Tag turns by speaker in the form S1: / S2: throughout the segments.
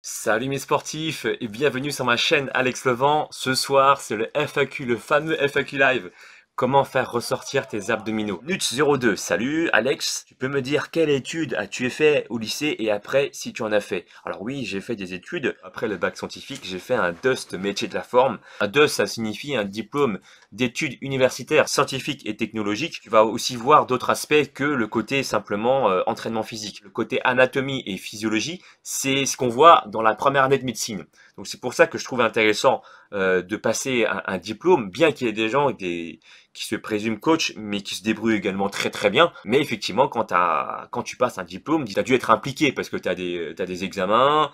S1: Salut mes sportifs et bienvenue sur ma chaîne Alex Levent. Ce soir, c'est le FAQ, le fameux FAQ Live. Comment faire ressortir tes abdominaux? Minute 02. Salut Alex, tu peux me dire quelle étude as-tu fait au lycée et après si tu en as fait? Alors oui, j'ai fait des études. Après le bac scientifique, j'ai fait un DUST métier de la forme. Un DUST, ça signifie un diplôme d'études universitaires, scientifiques et technologiques. Tu vas aussi voir d'autres aspects que le côté simplement entraînement physique. Le côté anatomie et physiologie, c'est ce qu'on voit dans la première année de médecine. Donc c'est pour ça que je trouve intéressant de passer un diplôme, bien qu'il y ait des gens qui se présument coach, mais qui se débrouillent également très très bien. Mais effectivement, quand tu passes un diplôme, tu as dû être impliqué parce que t'as des examens,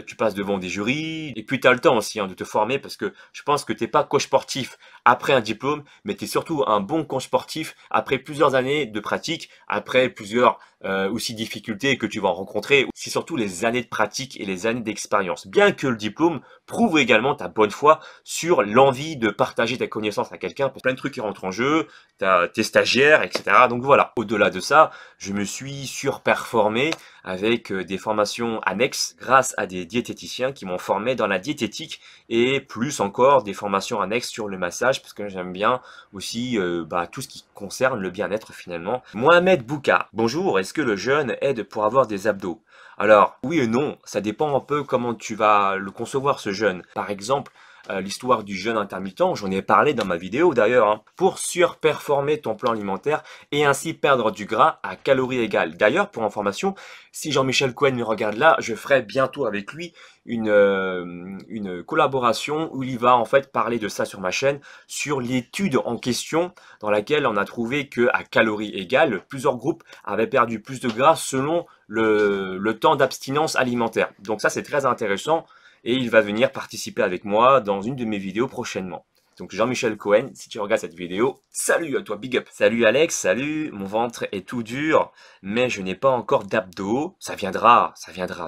S1: tu passes devant des jurys, et puis tu as le temps aussi de te former parce que je pense que t'es pas coach sportif après un diplôme, mais tu es surtout un bon coach sportif après plusieurs années de pratique, après plusieurs aussi difficultés que tu vas rencontrer. C'est surtout les années de pratique et les années d'expérience. Bien que le diplôme prouve également ta bonne foi sur l'envie de partager ta connaissance à quelqu'un. Plein de trucs qui rentrent en jeu, t'as tes stagiaires, etc. Donc voilà. Au-delà de ça, je me suis surperformé avec des formations annexes grâce à des diététiciens qui m'ont formé dans la diététique et plus encore des formations annexes sur le massage parce que j'aime bien aussi tout ce qui concerne le bien-être finalement. Mohamed Bouka, bonjour, est-ce que le jeûne aide pour avoir des abdos? Alors, oui et non, ça dépend un peu comment tu vas le concevoir ce jeûne. Par exemple, l'histoire du jeûne intermittent, j'en ai parlé dans ma vidéo d'ailleurs, pour surperformer ton plan alimentaire et ainsi perdre du gras à calories égales. D'ailleurs, pour information, si Jean-Michel Cohen me regarde là, je ferai bientôt avec lui une collaboration où il va en fait parler de ça sur ma chaîne, sur l'étude en question dans laquelle on a trouvé que à calories égales, plusieurs groupes avaient perdu plus de gras selon le temps d'abstinence alimentaire. Donc ça c'est très intéressant et il va venir participer avec moi dans une de mes vidéos prochainement. Donc Jean-Michel Cohen, si tu regardes cette vidéo, salut à toi, big up. Salut Alex, salut, mon ventre est tout dur, mais je n'ai pas encore d'abdos. Ça viendra,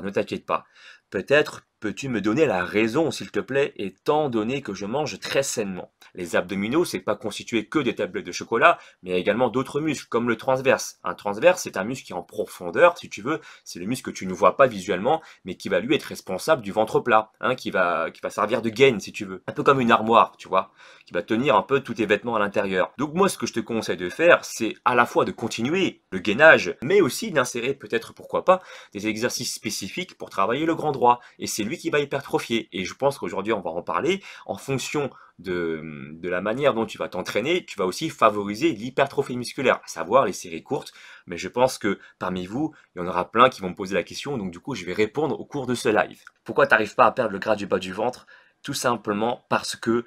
S1: ne t'inquiète pas. Peut-être peux-tu me donner la raison, s'il te plaît, étant donné que je mange très sainement. Les abdominaux, c'est pas constitué que des tablettes de chocolat, mais il y a également d'autres muscles, comme le transverse. Un transverse, c'est un muscle qui est en profondeur, si tu veux, c'est le muscle que tu ne vois pas visuellement, mais qui va lui être responsable du ventre plat, qui va servir de gaine, si tu veux. Un peu comme une armoire, tu vois, qui va tenir un peu tous tes vêtements à l'intérieur. Donc moi, ce que je te conseille de faire, c'est à la fois de continuer le gainage, mais aussi d'insérer peut-être, pourquoi pas, des exercices spécifiques pour travailler le grand droit. Et c'est lui qui va hypertrophier. Et je pense qu'aujourd'hui, on va en parler. En fonction de la manière dont tu vas t'entraîner, tu vas aussi favoriser l'hypertrophie musculaire, à savoir les séries courtes. Mais je pense que parmi vous, il y en aura plein qui vont me poser la question. Donc du coup, je vais répondre au cours de ce live. Pourquoi tu n'arrives pas à perdre le gras du bas du ventre? Tout simplement parce que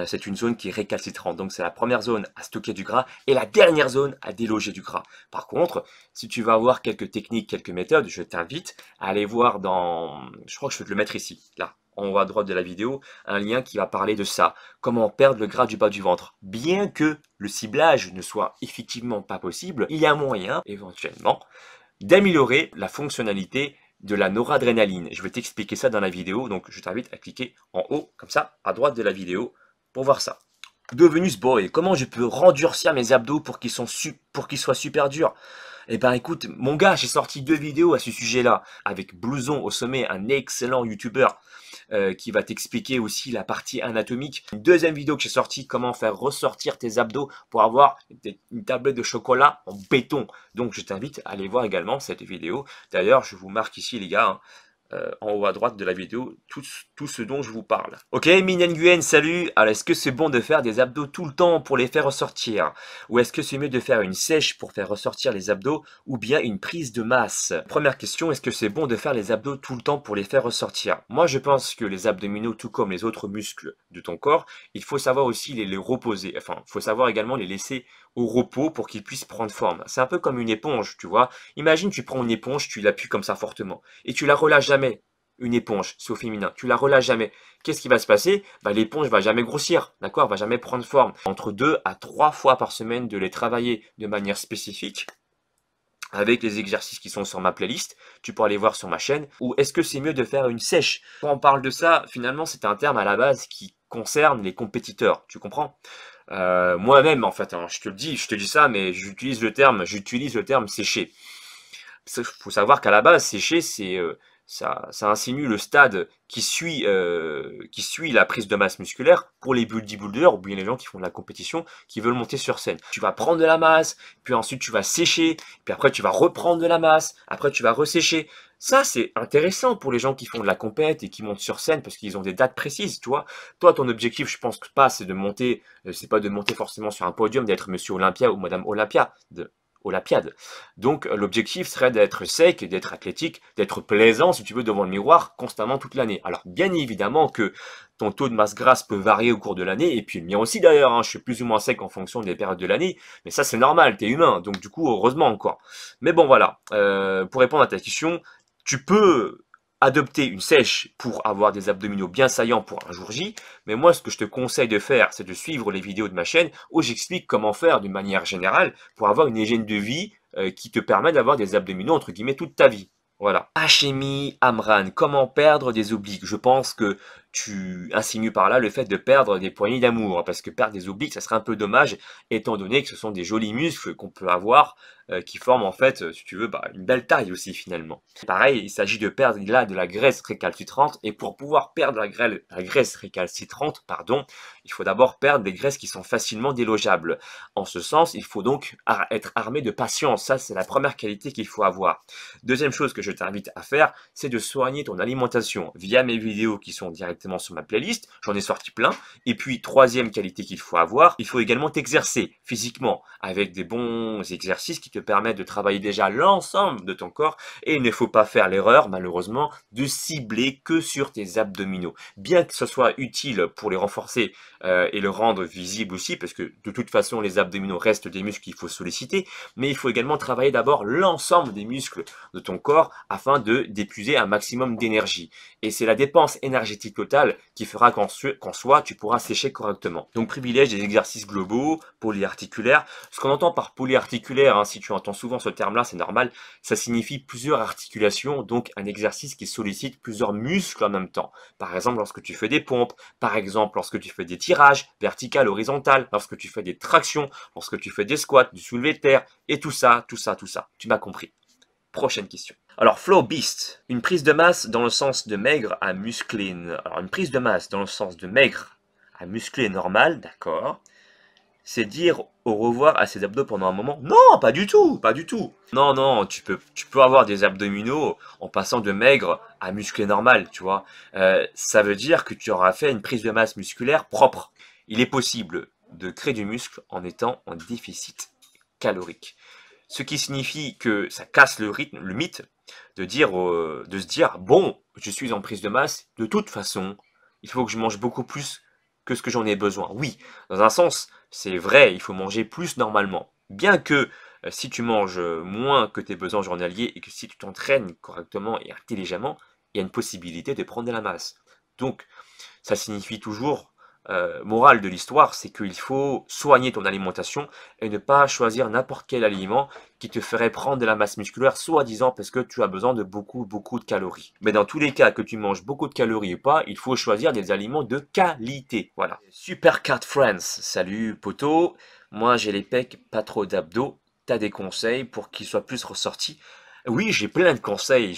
S1: c'est une zone qui est récalcitrante. Donc c'est la première zone à stocker du gras et la dernière zone à déloger du gras. Par contre, si tu vas avoir quelques techniques, quelques méthodes, je t'invite à aller voir je crois que je vais te le mettre ici, là, en haut à droite de la vidéo, un lien qui va parler de ça. Comment perdre le gras du bas du ventre. Bien que le ciblage ne soit effectivement pas possible, il y a moyen, éventuellement, d'améliorer la fonctionnalité de la noradrénaline. Je vais t'expliquer ça dans la vidéo, donc je t'invite à cliquer en haut, comme ça, à droite de la vidéo, pour voir ça. Devenus boy, comment je peux rendurcir mes abdos pour qu'ils soient super durs? Eh ben écoute, mon gars, j'ai sorti 2 vidéos à ce sujet-là, avec Blouson au sommet, un excellent youtubeur qui va t'expliquer aussi la partie anatomique. Une deuxième vidéo que j'ai sortie, comment faire ressortir tes abdos pour avoir une tablette de chocolat en béton. Donc je t'invite à aller voir également cette vidéo. D'ailleurs, je vous marque ici les gars, en haut à droite de la vidéo, tout ce dont je vous parle. Ok, Min Nguyen, salut. Alors, est-ce que c'est bon de faire des abdos tout le temps pour les faire ressortir? Ou est-ce que c'est mieux de faire une sèche pour faire ressortir les abdos ou bien une prise de masse? Première question, est-ce que c'est bon de faire les abdos tout le temps pour les faire ressortir? Moi, je pense que les abdominaux, tout comme les autres muscles de ton corps, il faut savoir aussi les reposer. Enfin, il faut savoir également les laisser au repos pour qu'ils puissent prendre forme. C'est un peu comme une éponge, tu vois. Imagine, tu prends une éponge, tu l'appuies comme ça fortement et tu la relâches jamais. Une éponge, c'est au féminin, tu la relâches jamais. Qu'est-ce qui va se passer? L'éponge va jamais grossir, d'accord? Va jamais prendre forme. Entre 2 à 3 fois par semaine de les travailler de manière spécifique, avec les exercices qui sont sur ma playlist, tu peux aller voir sur ma chaîne, ou est-ce que c'est mieux de faire une sèche? Quand on parle de ça, finalement, c'est un terme à la base qui concerne les compétiteurs, tu comprends? Moi-même, en fait, je te dis ça, mais j'utilise le terme sécher. Il faut savoir qu'à la base, sécher, ça insinue le stade qui suit la prise de masse musculaire pour les bodybuilders ou bien les gens qui font de la compétition, qui veulent monter sur scène. Tu vas prendre de la masse, puis ensuite tu vas sécher, puis après tu vas reprendre de la masse, après tu vas ressécher. Ça, c'est intéressant pour les gens qui font de la compète et qui montent sur scène parce qu'ils ont des dates précises, tu vois. Toi, ton objectif, je pense que pas, c'est de monter, c'est pas de monter forcément sur un podium, d'être Monsieur Olympia ou Madame Olympia, Olympiade. Donc l'objectif serait d'être sec, d'être athlétique, d'être plaisant si tu veux devant le miroir constamment toute l'année. Alors bien évidemment que ton taux de masse grasse peut varier au cours de l'année, et puis le mien aussi d'ailleurs, hein, je suis plus ou moins sec en fonction des périodes de l'année, mais ça c'est normal, t'es humain, donc du coup heureusement encore. Mais bon voilà, pour répondre à ta question, tu peux adopter une sèche pour avoir des abdominaux bien saillants pour un jour J, mais moi ce que je te conseille de faire, c'est de suivre les vidéos de ma chaîne où j'explique comment faire d'une manière générale pour avoir une hygiène de vie qui te permet d'avoir des abdominaux entre guillemets toute ta vie. Voilà. Hachemi Amran, comment perdre des obliques? Je pense que tu insinues par là le fait de perdre des poignées d'amour, parce que perdre des obliques, ça serait un peu dommage, étant donné que ce sont des jolis muscles qu'on peut avoir, qui forment en fait, si tu veux, une belle taille aussi finalement. Pareil, il s'agit de perdre là de la graisse récalcitrante, et pour pouvoir perdre la graisse récalcitrante, pardon, il faut d'abord perdre des graisses qui sont facilement délogeables. En ce sens, il faut donc être armé de patience, ça c'est la première qualité qu'il faut avoir. Deuxième chose que je t'invite à faire, c'est de soigner ton alimentation via mes vidéos qui sont directement sur ma playlist. J'en ai sorti plein. Et puis, troisième qualité qu'il faut avoir, il faut également t'exercer physiquement avec des bons exercices qui te permettent de travailler déjà l'ensemble de ton corps. Et il ne faut pas faire l'erreur, malheureusement, de cibler que sur tes abdominaux. Bien que ce soit utile pour les renforcer et le rendre visible aussi, parce que de toute façon, les abdominaux restent des muscles qu'il faut solliciter, mais il faut également travailler d'abord l'ensemble des muscles de ton corps afin d'épuiser un maximum d'énergie. Et c'est la dépense énergétique totale qui fera qu'en soi, tu pourras sécher correctement. Donc privilège des exercices globaux, polyarticulaires. Ce qu'on entend par polyarticulaire, hein, si tu entends souvent ce terme-là, c'est normal, ça signifie plusieurs articulations, donc un exercice qui sollicite plusieurs muscles en même temps. Par exemple, lorsque tu fais des pompes, par exemple, lorsque tu fais des tirages vertical, horizontal, lorsque tu fais des tractions, lorsque tu fais des squats, du soulevé de terre, et tout ça. Tu m'as compris. Prochaine question. Alors, Flow Beast, une prise de masse dans le sens de maigre à musclé. Alors, une prise de masse dans le sens de maigre à musclé normal, d'accord. C'est dire au revoir à ses abdos pendant un moment. Non, pas du tout, pas du tout. Non, non, tu peux avoir des abdominaux en passant de maigre à musclé normal, tu vois. Ça veut dire que tu auras fait une prise de masse musculaire propre. Il est possible de créer du muscle en étant en déficit calorique. Ce qui signifie que ça casse le rythme, le mythe de se dire, bon, je suis en prise de masse, de toute façon, il faut que je mange beaucoup plus que ce que j'en ai besoin. Oui, dans un sens, c'est vrai, il faut manger plus normalement. Bien que si tu manges moins que tes besoins journaliers et que si tu t'entraînes correctement et intelligemment, il y a une possibilité de prendre de la masse. Donc, ça signifie toujours, morale de l'histoire, c'est qu'il faut soigner ton alimentation et ne pas choisir n'importe quel aliment qui te ferait prendre de la masse musculaire, soi-disant parce que tu as besoin de beaucoup de calories. Mais dans tous les cas, que tu manges beaucoup de calories ou pas, il faut choisir des aliments de qualité. Voilà. Super Cat Friends, salut poto. Moi j'ai les pecs, pas trop d'abdos. T'as des conseils pour qu'ils soient plus ressortis? Oui, j'ai plein de conseils,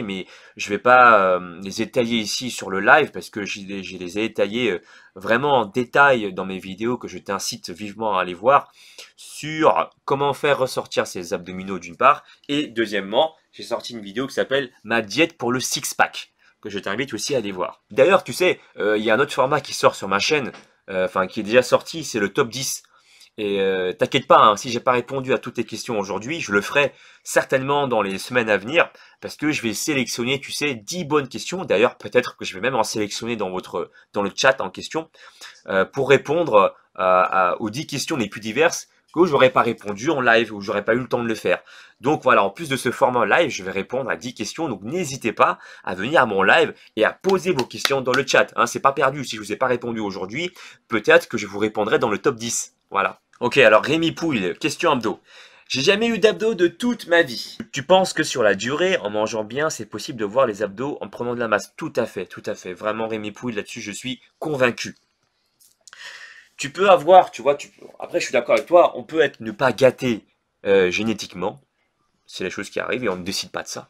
S1: mais je vais pas les étayer ici sur le live parce que je les ai étayés vraiment en détail dans mes vidéos que je t'incite vivement à aller voir sur comment faire ressortir ses abdominaux d'une part, et deuxièmement, j'ai sorti une vidéo qui s'appelle Ma diète pour le six-pack, que je t'invite aussi à aller voir. D'ailleurs, tu sais, il y a un autre format qui sort sur ma chaîne, enfin qui est déjà sorti, c'est le top 10. Et t'inquiète pas, hein, si j'ai pas répondu à toutes tes questions aujourd'hui, je le ferai certainement dans les semaines à venir, parce que je vais sélectionner, tu sais, 10 bonnes questions. D'ailleurs, peut-être que je vais même en sélectionner dans le chat en question, pour répondre aux 10 questions les plus diverses que j'aurais pas répondu en live ou j'aurais pas eu le temps de le faire. Donc voilà, en plus de ce format live, je vais répondre à 10 questions. Donc n'hésitez pas à venir à mon live et à poser vos questions dans le chat. Hein, c'est pas perdu. Si je vous ai pas répondu aujourd'hui, peut-être que je vous répondrai dans le top 10. Voilà. Ok, alors Rémi Pouille, question abdos. J'ai jamais eu d'abdos de toute ma vie. Tu penses que sur la durée, en mangeant bien, c'est possible de voir les abdos en prenant de la masse? Tout à fait, tout à fait. Vraiment Rémi Pouille, là-dessus, je suis convaincu. Tu peux avoir, tu vois, après je suis d'accord avec toi, on peut ne pas gâté génétiquement. C'est la chose qui arrive et on ne décide pas de ça.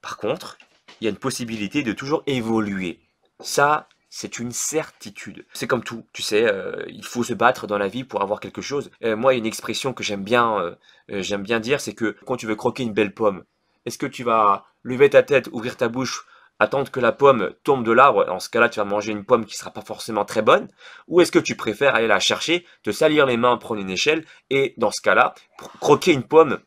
S1: Par contre, il y a une possibilité de toujours évoluer. Ça, c'est une certitude. C'est comme tout, tu sais, il faut se battre dans la vie pour avoir quelque chose. Moi, il y a une expression que j'aime bien dire, c'est que quand tu veux croquer une belle pomme, est-ce que tu vas lever ta tête, ouvrir ta bouche, attendre que la pomme tombe de l'arbre? En ce cas-là, tu vas manger une pomme qui sera pas forcément très bonne. Ou est-ce que tu préfères aller la chercher, te salir les mains, prendre une échelle et dans ce cas-là, croquer une pomme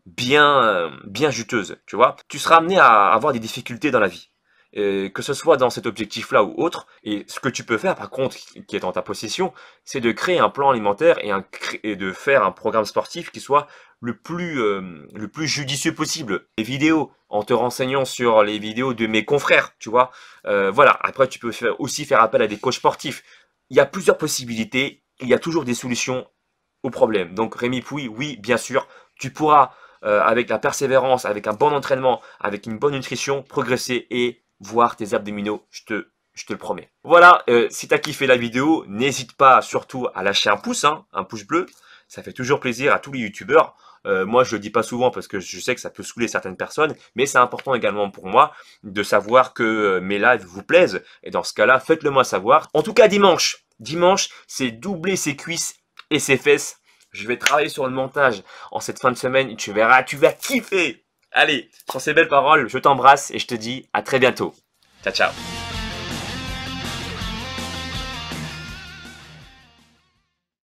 S1: bien juteuse, tu vois? Tu seras amené à avoir des difficultés dans la vie. Que ce soit dans cet objectif-là ou autre, et ce que tu peux faire par contre, qui est en ta possession, c'est de créer un plan alimentaire et de faire un programme sportif qui soit le plus judicieux possible. Les vidéos, en te renseignant sur les vidéos de mes confrères, tu vois. Voilà, après tu peux aussi faire appel à des coachs sportifs. Il y a plusieurs possibilités, il y a toujours des solutions aux problèmes. Donc Rémi Pouy, oui, bien sûr, tu pourras, avec la persévérance, avec un bon entraînement, avec une bonne nutrition, progresser et voir tes abdominaux, je te le promets. Voilà, si tu as kiffé la vidéo, n'hésite pas surtout à lâcher un pouce, hein, un pouce bleu. Ça fait toujours plaisir à tous les youtubeurs. Moi, je le dis pas souvent parce que je sais que ça peut saouler certaines personnes, mais c'est important également pour moi de savoir que mes lives vous plaisent. Et dans ce cas-là, faites-le moi savoir. En tout cas, dimanche, c'est doubler ses cuisses et ses fesses. Je vais travailler sur le montage en cette fin de semaine. Tu verras, tu vas kiffer. Allez, sur ces belles paroles, je t'embrasse et je te dis à très bientôt. Ciao, ciao.